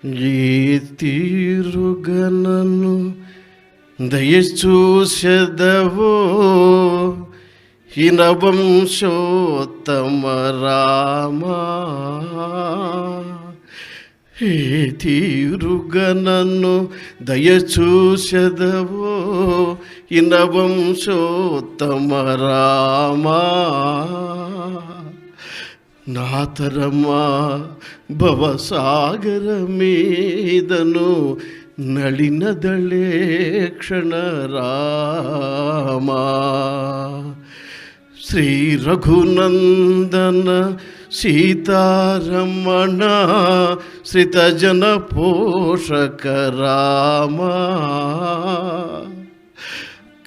ఏ తీరుగనను దయచూసెదవో హినవంశోత్తమ రామా. ఏ తీరుగనను దయచూసెదవో హినవంశోత్తమ రామా. నాతరమా భవసాగర మీదను నళినదళే క్షణరామా. శ్రీ రఘునందన సీతారమణ శ్రితజన పోషక రామా.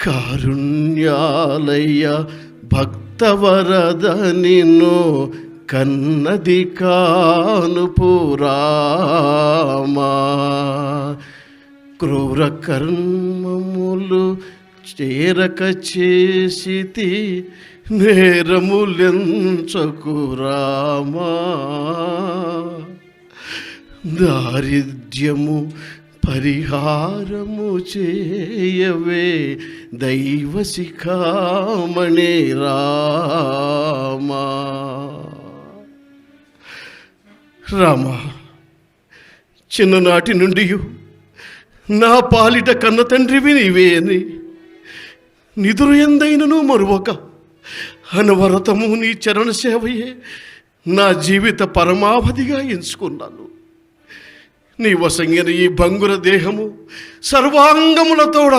కారుణ్యాలయ భక్తవరద నిన్ను కన్నది కానుపురామా. క్రూర కర్మములు చేరక చేసితి నేరములెంచకురామా. దారిద్ర్యము పరిహారము చేయవే దైవ శిఖామణి రామా. రామా, చిన్ననాటి నుండి నా పాలిట కన్న తండ్రివి నీవే అని నిదురు ఎందైనను మరువక అనవరతము నీ చరణ సేవయే నా జీవిత పరమావధిగా ఎంచుకున్నాను. నీ వసంగిన ఈ భంగుర దేహము సర్వాంగములతోడ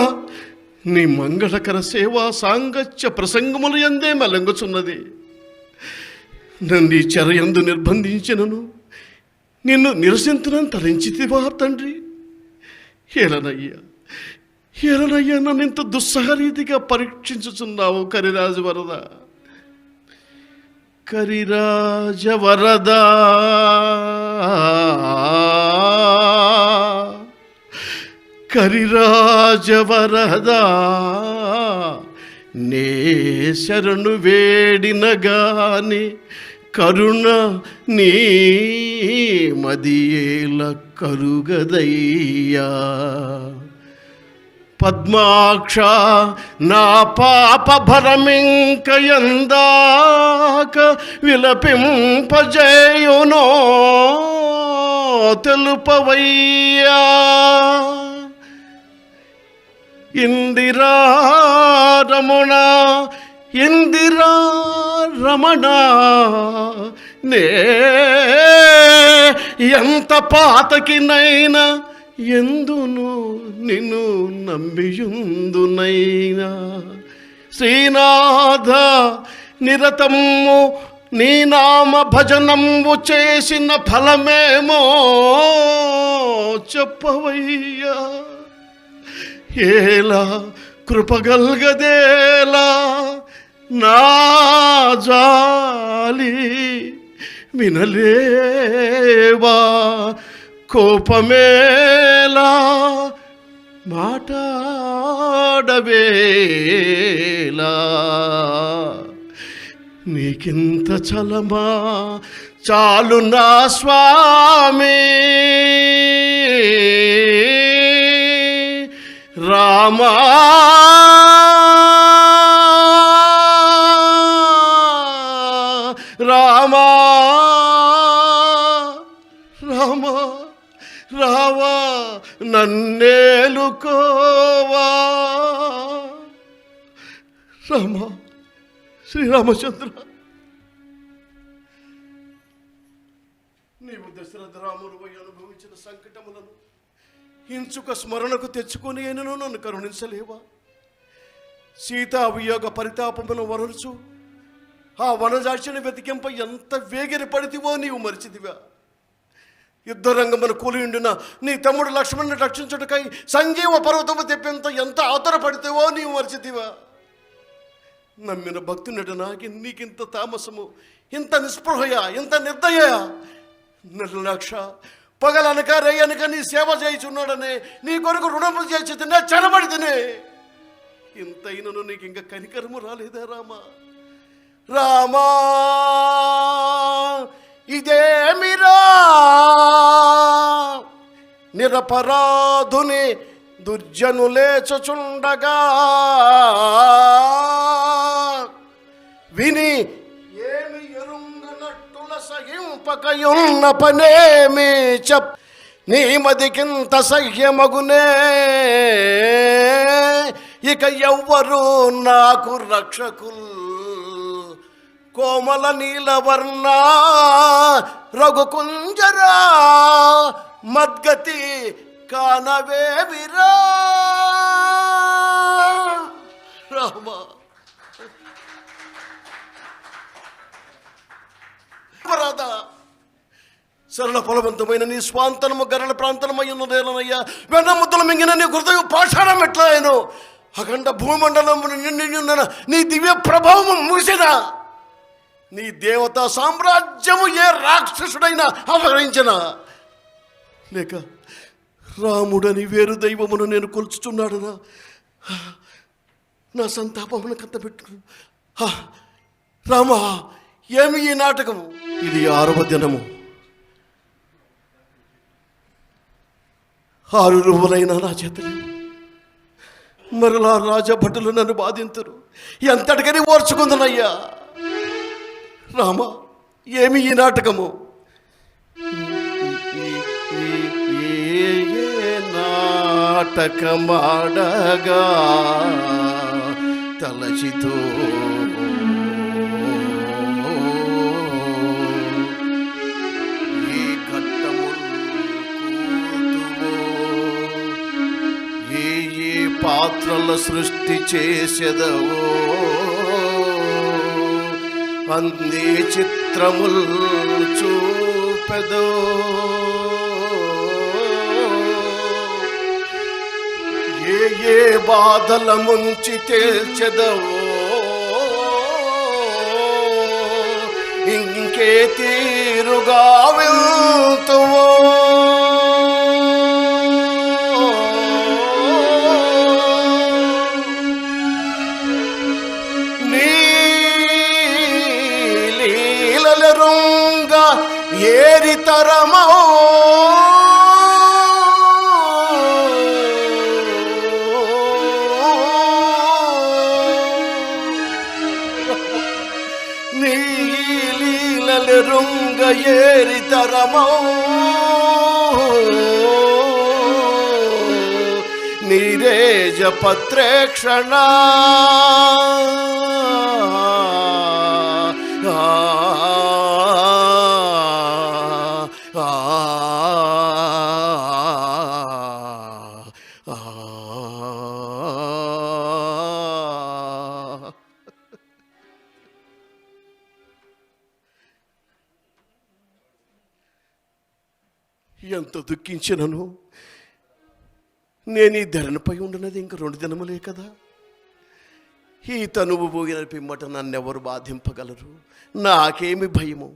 నీ మంగళకర సేవా సాంగత్య ప్రసంగములు ఎందే మెలంగుచున్నది. నన్ను ఈ చెరయందు నిర్బంధించినను నిన్ను నిరసింతునని తలంచితివా తండ్రి? ఏలనయ్యా, ఏలనయ్యా, నన్ను ఇంత దుస్సహరీతిగా పరీక్షించుచున్నావు కరిరాజవరద. కరిరాజవరద కరిరాజవరద నే శరణు వేడిన గాని కరుణ నీ మదియేల కరుగదయ్యా. పద్మాక్ష నా పాప భరమింక ఎందాక విలపింపజేయునో తెలుపవయ్యా. ఇందిరా రమణ, ఇందిరా రమణ, నే ఎంత పాతకినైనా ఎందును నిన్ను నమ్మియుందునైనా. శ్రీనాథ నిరతము నీ నామ భజనము చేసిన ఫలమేమో చెప్పవయ్యా. ఏలా కృపగల్గదేలా నా జాలి వినలేవా. కోపమేలా మాటాడవేలా. నీకింత చలమా చాలు నా స్వామి. రామా రామా రామా రావా నన్నేలుకోవా. రామా, శ్రీరామచంద్ర, నీవు దశరథ రాముడు అనుభవించిన సంకటములను ఇంచుక స్మరణకు తెచ్చుకొని అయినను నన్ను కరుణించలేవా? సీతా వియోగ పరితాపమును వరల్చు ఆ వనజాక్షిని వెతికింప ఎంత వేగిరి పడితివో నీవు మరిచితివా? యుద్ధరంగమును కూలియుండిన నీ తమ్ముడు లక్ష్మణుని రక్షించుటకై సంజీవ పర్వతము తెప్పేంత ఎంత ఆతరపడితేవో నీవు మరిచితివా? నమ్మిన భక్తునట నీకింత తామసము, ఇంత నిస్పృహయ, ఇంత నిర్దయ. నిర్లక్ష పగలనక రేయనక నీ సేవ చేయుచున్నాడనే నీ కొరకు రుణము చేసి తినే చెరబడి తినే. ఇంతైనను నీకు ఇంకా కనికరము రాలేదా రామా? రామా ఇదేమిరా నిరపరాధుని దుర్జను లేచుచుండగా విని ఏమి ఎరుంగనట్టుల సహింపకయున్న పనేమి నీ మదికింత సహ్యమగునే, ఇక ఎవ్వరు నాకు రక్షకుల్. కోమల నీలవర్ణ రఘుకుంజరా మద్గతి కానవేమిరా. రామ సరళ ఫలవంతమైన నీ స్వాంతనము గరళ ప్రాంతనమై ఉన్నదేనయ్యా. వెన్న ముద్దలు మింగిన నీ హృదయం పాషాణం ఎట్లాయను. అఖండ భూమండలము నిన్న నీ దివ్య ప్రభావము మూసిన నీ దేవతా సామ్రాజ్యము ఏ రాక్షసుడైనా అపహరించిన లేక రాముడని వేరు దైవమును నేను కొలుచుచున్నాడునా. నా సంతాపమును కత్తబెట్టు. రామ, ఏమి ఈ నాటకము? ఇది 6వ దినము. 6 రోజులైనా నా చేతలు మరలా రాజభటులు నన్ను బాధింతురు. ఎంతటికని ఓర్చుకుందనయ్యా. రామ, ఏమి ఈ నాటకము? నాటకమాడగా తలచితో ఈ ఘట్టములు ఏ పాత్రల సృష్టి చేసెదవో అందే చిత్రముల్ చూపెదో. ఏ బాధల ముంచి తేల్చెదవో ఇంకే తీరుగా వెళ్తువో. నీ లీలలెరుంగా ఏరితరమో రుంగ ఏరితరమో నీరేజ పత్రేక్షణ ఎంత దుఃఖించినను నేను ఈ ధరణిపై ఉండనది ఇంక 2 దినములే కదా. ఈ తనువు పోగిన పిమ్మట నన్నెవరు బాధింపగలరు? నాకేమి భయము?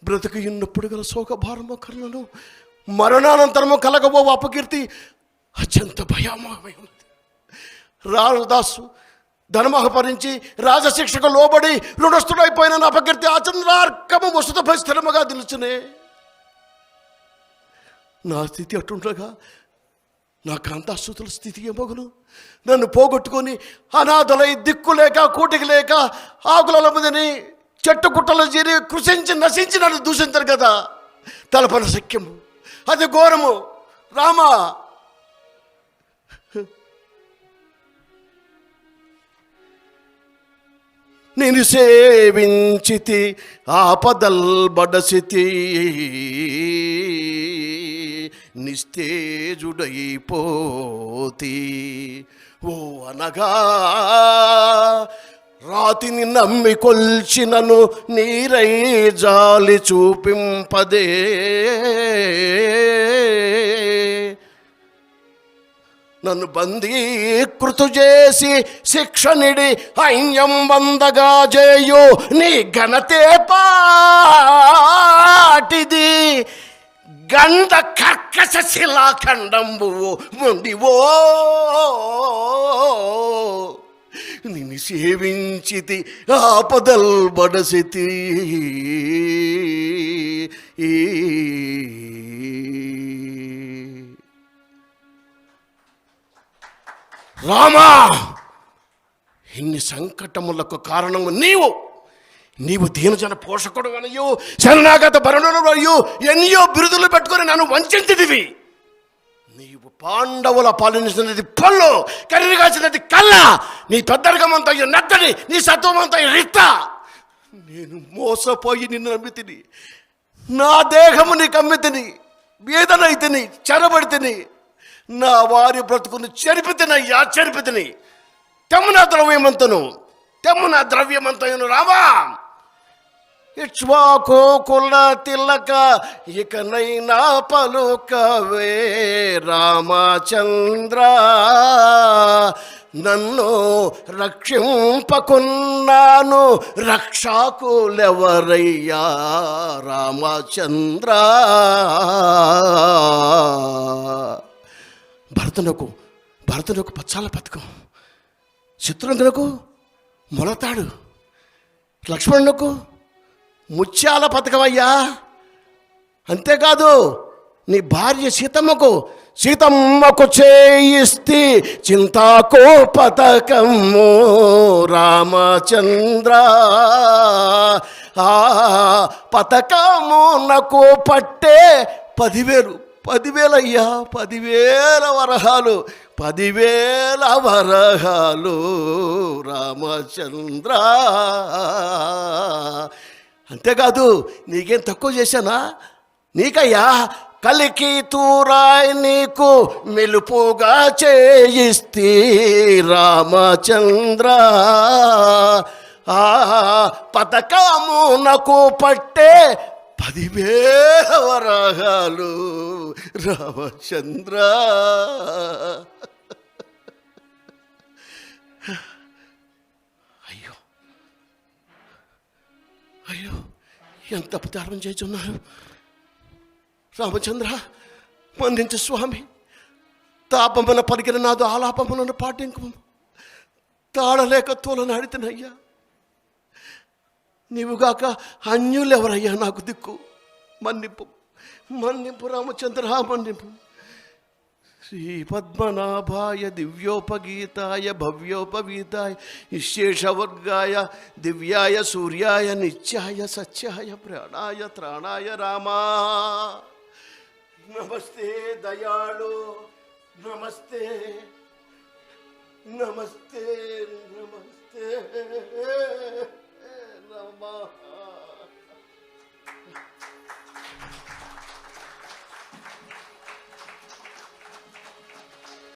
బ్రతుకు ఉన్నప్పుడు గల శోకభారము కర్ణను మరణానంతరము కలగబో అపకీర్తి అత్యంత భయామహమై ఉన్నది. రామదాసు ధనమహపరించి రాజశిక్షకు లోబడి రుణస్థుడైపోయిన అపకీర్తి ఆచంద్రార్కము వసుతపై స్థిరముగా నిలుచునే. నా స్థితి అటుండగా నా కాంతాస్తుతుల స్థితి ఏమగును? నన్ను పోగొట్టుకొని అనాథలై దిక్కులేక కూటికి లేక ఆకుల మీదని చెట్టు కుట్టలు చేరి కృషించి నశించి నన్ను దూషించరు కదా. తలపన శక్యము అది ఘోరము. రామా, నేను సేవించితి ఆపదల్ బడసితి నిస్తేజుడైపోతి. ఓ అనగా రాతిని నమ్మి కొల్చినను నీరై జాలి చూపింపదే. నన్ను బందీకృతు చేసి శిక్షనిడి హైన్యం వందగా చేయు నీ ఘనతే పాటిది. గంధ కర్కశ శిలాఖండంబు మొండివో నిన్ను సేవించితి ఆపదల్ బడసితి. రామా, ఇన్ని సంకటములకు కారణము నీవు దీనజన పోషకుడు అనియో శరణాగత భరణుడు అయ్యో ఎన్నో బిరుదులు పెట్టుకొని నన్ను వంచితివి. నీవు పాండవుల పాలించినది పళ్ళు, కర్రీ కాసినది కళ్ళ, నీ పెద్దరికమంతా నెత్తని, నీ సత్వమంతా రిక్త. నేను మోసపోయి నిన్ను నమ్మితిని, నా దేహము నీకు అమ్మితిని, వేదనైతిని, చెరబడితిని, నా వారి బ్రతుకుని చెరిపితిని. తెమ్ము నా ద్రవ్యమంతను రామా. ఇక్ష్వాకు కుల తిలక ఇకనైనా పలుకవే రామచంద్ర, నన్ను రక్షింపకున్నాను రక్షకులెవరయ్యా రామచంద్ర. భరతునకు పచ్చాల పథకం, శత్రుఘ్నునకు మొలతాడు, లక్ష్మణునకు ముత్యాల పథకమయ్యా. అంతేకాదు నీ భార్య సీతమ్మకు చేయిస్తే చింతాకో పథకము రామచంద్ర. ఆ పథకమునకు పట్టే 10,000 అయ్యా, 10,000 వరహాలు, 10,000 వరహాలు రామచంద్ర. అంతేకాదు నీకేం తక్కువ చేశానా? నీకయ్యా కలికి తూరాయి నీకు మెలుపుగా చేయిస్తే రామచంద్ర. ఆ పథకమునకు పట్టే 10,000 వరహాలు రామచంద్ర. అయ్యో ఎంత అపచారం చేస్తున్నారు రామచంద్ర. మందించు స్వామి, తాపమున పలికిన నాదు ఆలాపములను పాటింకు, తాళలేక తోలనాడితేనయ్యా. నీవుగాక అన్యులెవరయ్యా నాకు దిక్కు? మన్నింపు రామచంద్ర, మన్నింపు. శ్రీ పద్మనాభాయ దివ్యోపగీతాయ భవ్యోపవీతాయ విశేషవర్గాయ దివ్యాయ సూర్యాయ నిత్యాయ సత్యాయ ప్రాణాయ త్రాణాయ రామా. నమస్తే దయాళు, నమస్తే నమస్తే నమస్తే.